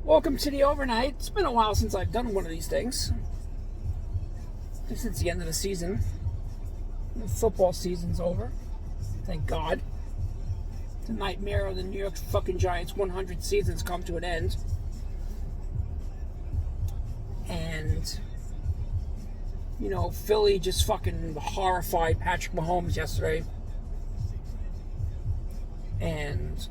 Welcome to the overnight. It's been a while since I've done one of these things. Since the end of the season. The football season's over. Thank God. The nightmare of the New York fucking Giants 100 seasons come to an end. And, Philly just fucking horrified Patrick Mahomes yesterday. And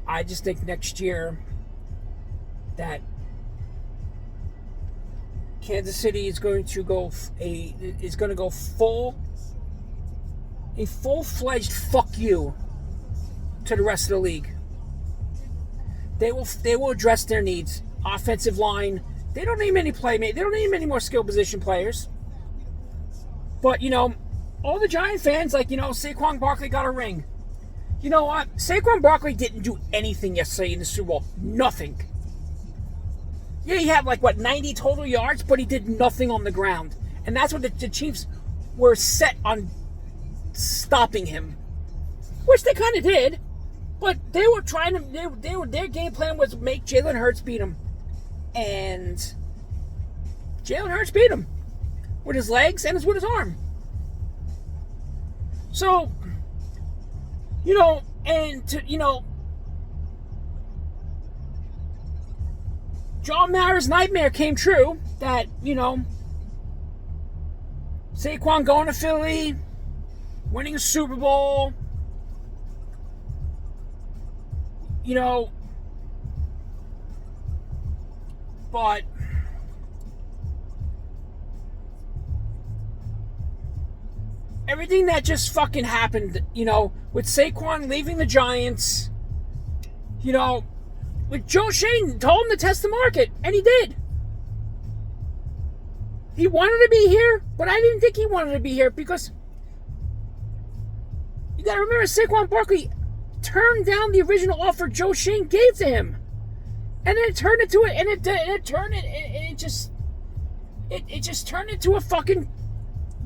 I just think next year that Kansas City is going to go full-fledged fuck you to the rest of the league. They will address their needs. Offensive line. They don't need any They don't need any more skill position players. But all the Giant fans, Saquon Barkley got a ring. You know what? Saquon Barkley didn't do anything yesterday in the Super Bowl. Nothing. Yeah, he had 90 total yards, but he did nothing on the ground. And that's what the Chiefs were set on stopping him. Which they kind of did. But they were trying to, their game plan was make Jalen Hurts beat him. And Jalen Hurts beat him. With his legs and with his arm. So, John Mara's nightmare came true. That, Saquon going to Philly, winning a Super Bowl, but everything that just fucking happened, with Saquon leaving the Giants, with Joe Schoen told him to test the market, and he did. He wanted to be here, but I didn't think he wanted to be here because you got to remember Saquon Barkley turned down the original offer Joe Schoen gave to him, and then it turned into it, and it just turned into a fucking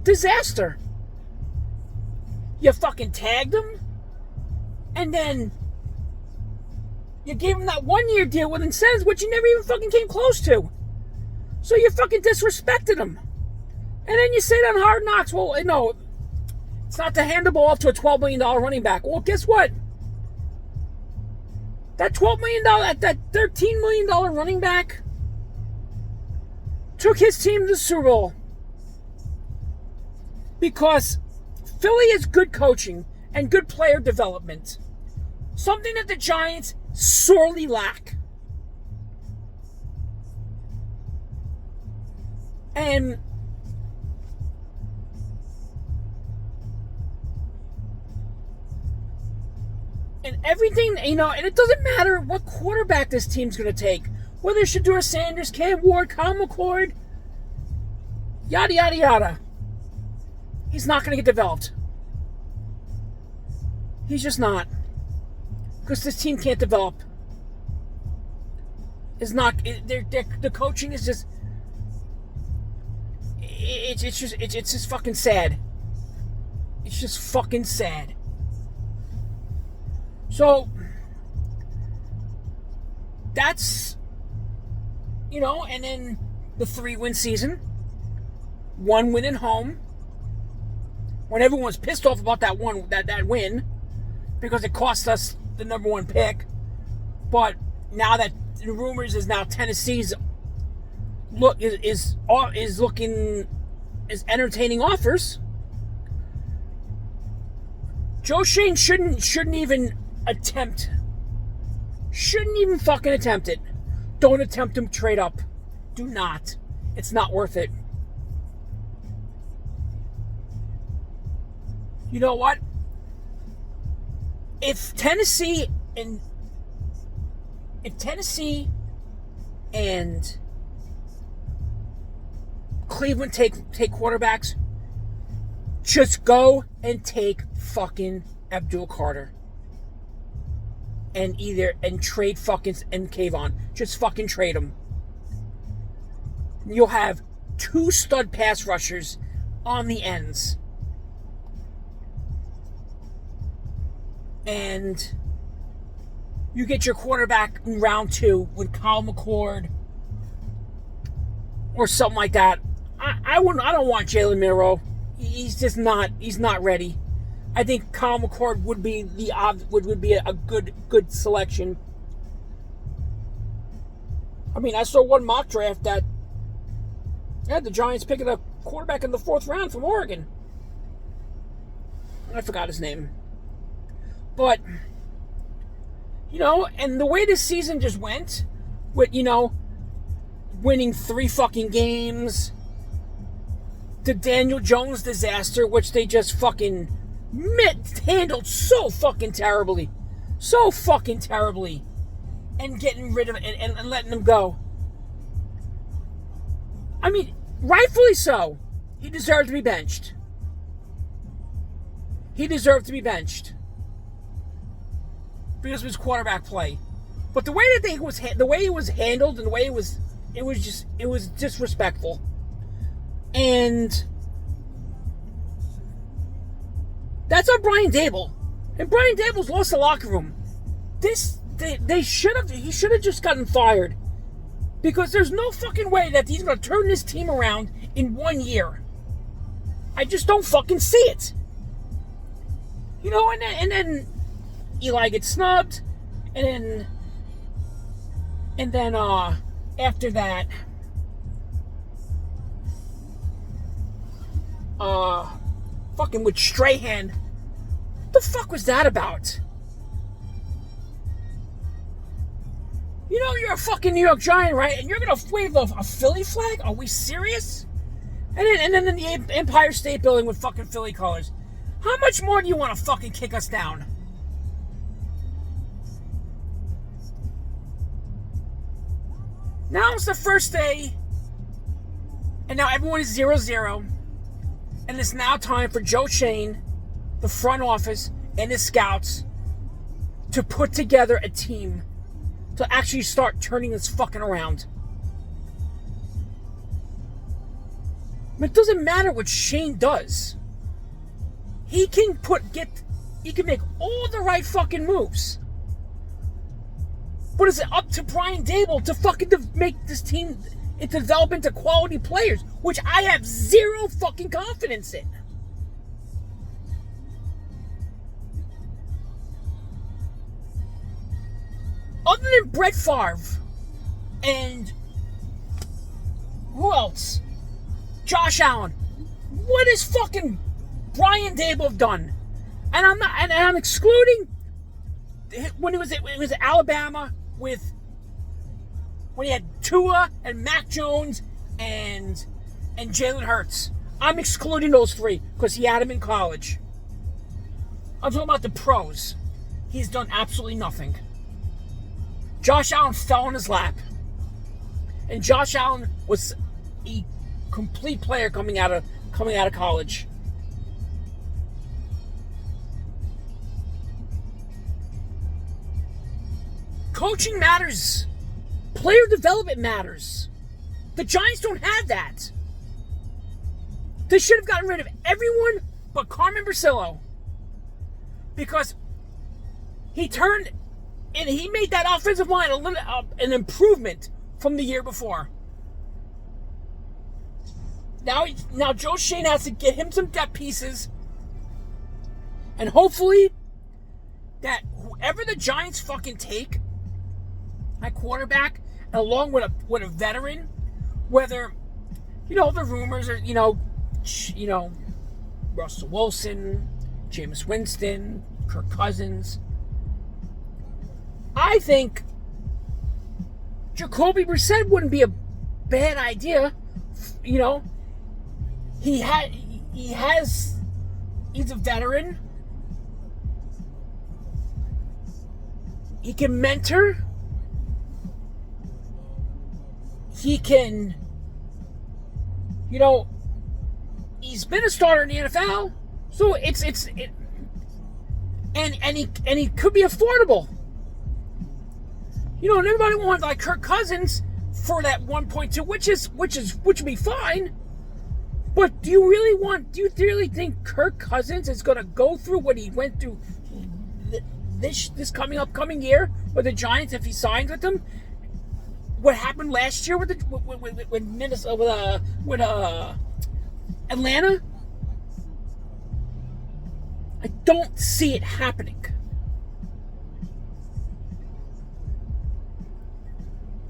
disaster. You fucking tagged him, and then you gave him that 1-year deal with incentives, which you never even fucking came close to. So you fucking disrespected him. And then you say that on Hard Knocks, well, no, it's not to hand the ball off to a $12 million running back. Well, guess what? That $12 million, that $13 million running back took his team to the Super Bowl. Because Philly is good coaching and good player development. Something that the Giants sorely lack. And everything, and it doesn't matter what quarterback this team's going to take. Whether it's Shedeur Sanders, Cam Ward, Kyle McCord, yada, yada, yada. He's not going to get developed. He's just not. Because this team can't develop. It's not. The coaching is just. It's just fucking sad. It's just fucking sad. So that's, and then the 3-win season, 1 win at home. When everyone was pissed off about that win, because it cost us the number 1 pick. But now that the rumors is now Tennessee's is entertaining offers, Joe Schoen shouldn't even attempt. Shouldn't even fucking attempt it. Don't attempt to trade up. Do not. It's not worth it. You know what? If Tennessee and Cleveland take quarterbacks, just go and take fucking Abdul Carter. And trade fucking and Kayvon. Just fucking trade them. You'll have 2 stud pass rushers on the ends. And you get your quarterback in round 2 with Kyle McCord or something like that. I don't want Jalen Milroe. He's just not. He's not ready. I think Kyle McCord would be a good selection. I mean, I saw one mock draft that had the Giants picking a quarterback in the 4th round from Oregon. I forgot his name. But, and the way this season just went, with, winning 3 fucking games, the Daniel Jones disaster, which they just fucking handled so fucking terribly. So fucking terribly. And getting rid of it and letting him go. I mean, rightfully so. He deserved to be benched. He deserved to be benched because of his quarterback play. But the way that he was handled, and the way it was disrespectful. And that's on Brian Daboll. And Brian Daboll's lost the locker room. He should have just gotten fired. Because there's no fucking way that he's going to turn this team around in 1 year. I just don't fucking see it. And then Eli gets snubbed. And then after that, fucking with Strahan. What the fuck was that about? You're a fucking New York Giant, right? And you're gonna wave a Philly flag? Are we serious? And then in the Empire State Building with fucking Philly colors. How much more do you want to fucking kick us down? Now it's the first day, and now everyone is 0-0, and it's now time for Joe Schoen, the front office, and his scouts to put together a team to actually start turning this fucking around. I mean, it doesn't matter what Schoen does. He can make all the right fucking moves. But is it up to Brian Daboll to fucking make this team develop into quality players, which I have zero fucking confidence in? Other than Brett Favre and who else? Josh Allen. What has fucking Brian Daboll done? And I'm excluding when it was at Alabama when he had Tua and Mac Jones and Jalen Hurts. I'm excluding those 3 because he had them in college. I'm talking about the pros. He's done absolutely nothing. Josh Allen fell in his lap. And Josh Allen was a complete player coming out of college. Coaching matters. Player development matters. The Giants don't have that. They should have gotten rid of everyone but Carmen Bricillo. Because he made that offensive line an improvement from the year before. Now Joe Schoen has to get him some depth pieces. And hopefully that whoever the Giants fucking take at quarterback, along with a veteran, whether the rumors are Russell Wilson, Jameis Winston, Kirk Cousins. I think Jacoby Brissett wouldn't be a bad idea. He's a veteran. He can mentor. He can, he's been a starter in the NFL, so and he could be affordable. And everybody wanted like Kirk Cousins for that 1.2, which would be fine. But do you really think Kirk Cousins is going to go through what he went through this upcoming year with the Giants if he signs with them. What happened last year with Minnesota with Atlanta? I don't see it happening.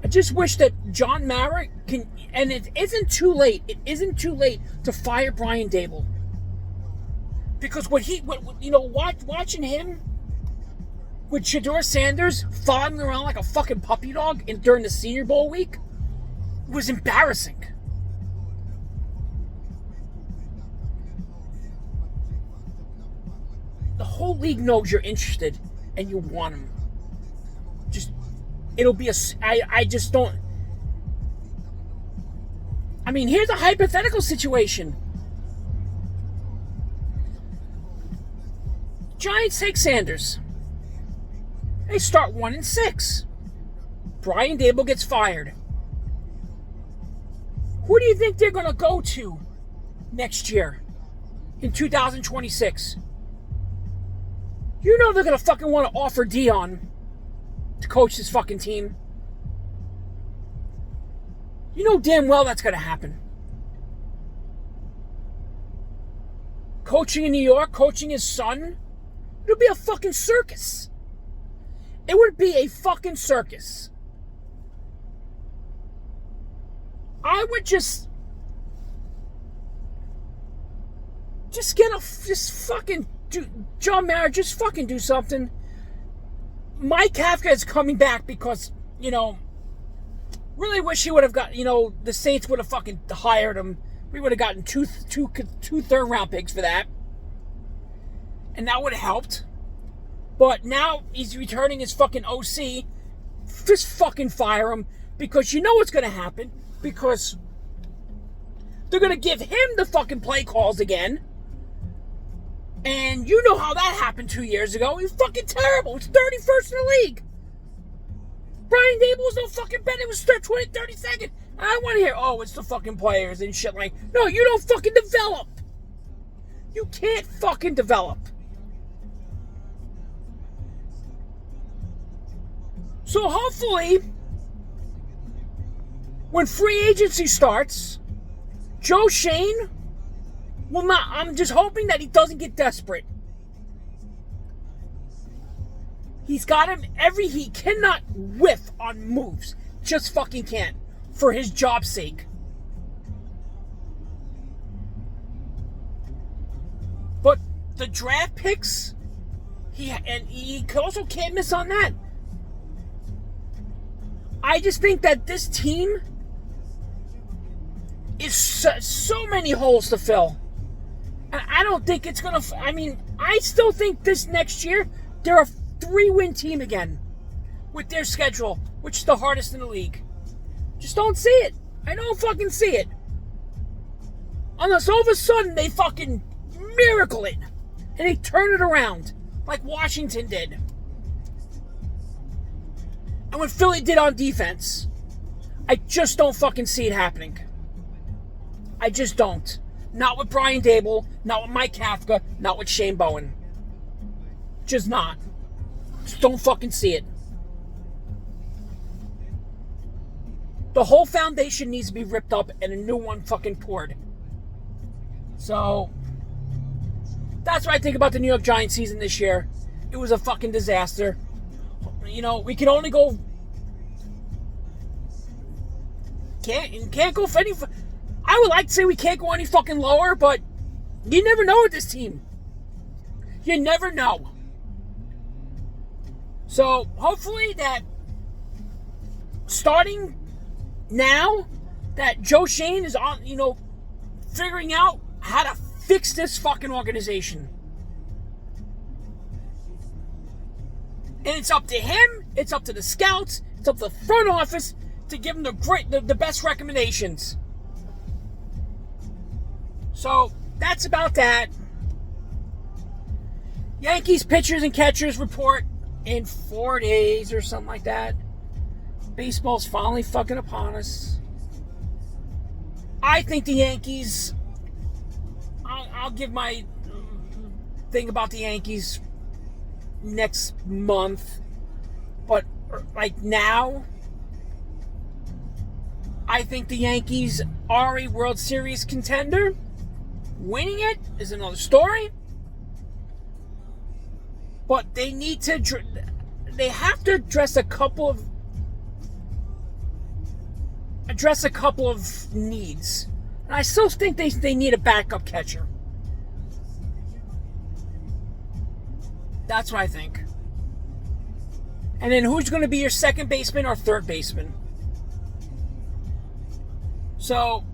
I just wish that John Mara can, and it isn't too late. It isn't too late to fire Brian Daboll, because watching him with Shedeur Sanders following around like a fucking puppy dog during the Senior Bowl week was embarrassing. The whole league knows you're interested and you want him. I just don't. I mean, here's a hypothetical situation. Giants take Sanders. They start 1-6. Brian Daboll gets fired. Who do you think they're going to go to next year in 2026? You know they're going to fucking want to offer Dion to coach this fucking team. You know damn well that's going to happen. Coaching in New York, coaching his son, it'll be a fucking circus. It would be a fucking circus. I would just fucking do, John Mara, just fucking do something. Mike Kafka is coming back because, really wish he would have got, the Saints would have fucking hired him. We would have gotten two third-round picks for that. And that would have helped. But now he's returning as fucking OC. Just fucking fire him, because you know what's going to happen. Because they're going to give him the fucking play calls again. And you know how that happened 2 years ago. He was fucking terrible. He's 31st in the league. Brian Daboll was no fucking bet. It was 20, 32nd. I want to hear, it's the fucking players and shit like. No, you don't fucking develop. You can't fucking develop. So hopefully, when free agency starts, Joe Schoen will not. I'm just hoping that he doesn't get desperate. He's got him he cannot whiff on moves. Just fucking can't. For his job's sake. But the draft picks, he also can't miss on that. I just think that this team is so many holes to fill. And I don't think it's going to... I still think this next year, they're a 3-win team again. With their schedule, which is the hardest in the league. Just don't see it. I don't fucking see it. Unless all of a sudden they fucking miracle it. And they turn it around. Like Washington did. And what Philly did on defense. I just don't fucking see it happening. I just don't. Not with Brian Daboll. Not with Mike Kafka. Not with Shane Bowen. Just not. Just don't fucking see it. The whole foundation needs to be ripped up and a new one fucking poured. So, that's what I think about the New York Giants season this year. It was a fucking disaster. We can only go... Can't go for any... I would like to say we can't go any fucking lower, but you never know with this team. You never know. So, hopefully that starting now that Joe Schoen is on, figuring out how to fix this fucking organization. And it's up to him, it's up to the scouts, it's up to the front office to give him the best recommendations. So, that's about that. Yankees pitchers and catchers report in 4 days or something like that. Baseball's finally fucking upon us. I think the Yankees... I'll give my thing about the Yankees. next month. But like now, I think the Yankees are a World Series contender. Winning it is another story. But they need to, they have to address a couple of needs. And I still think they need a backup catcher. That's what I think. And then who's going to be your second baseman or third baseman? So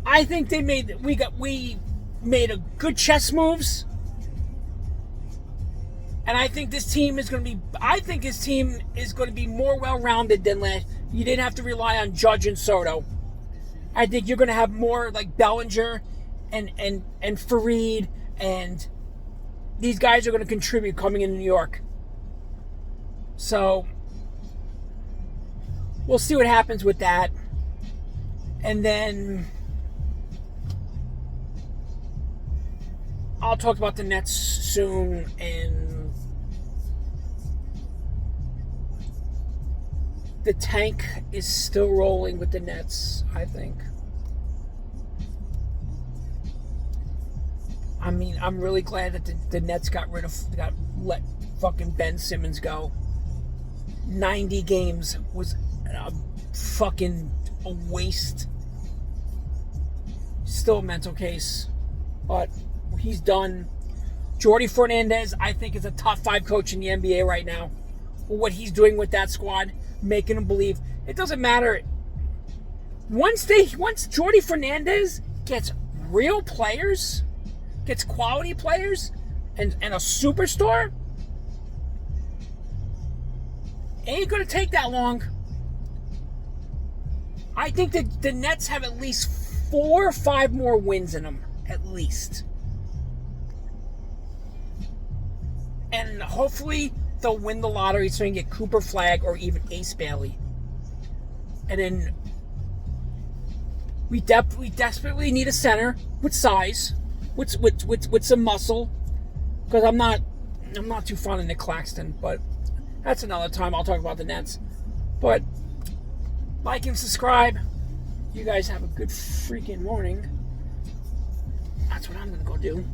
I think we made a good chess moves. And I think this team is going to be more well-rounded than last. You didn't have to rely on Judge and Soto. I think you're going to have more like Bellinger and Farid, and these guys are going to contribute coming in New York. So we'll see what happens with that. And then I'll talk about the Nets soon, and the tank is still rolling with the Nets, I think. I mean, I'm really glad that the Nets let fucking Ben Simmons go. 90 games was a fucking waste. Still a mental case, but he's done. Jordi Fernandez, I think, is a top 5 coach in the NBA right now. What he's doing with that squad, making them believe. It doesn't matter. Once Jordi Fernandez gets real players, gets quality players, and a superstar, it ain't going to take that long. I think that the Nets have at least 4 or 5 more wins in them. At least. And hopefully they'll win the lottery so you can get Cooper Flagg or even Ace Bailey. And then we desperately need a center with size, with some muscle. Because I'm not too fond of Nick Claxton, but that's another time. I'll talk about the Nets. But like and subscribe. You guys have a good freaking morning. That's what I'm gonna go do.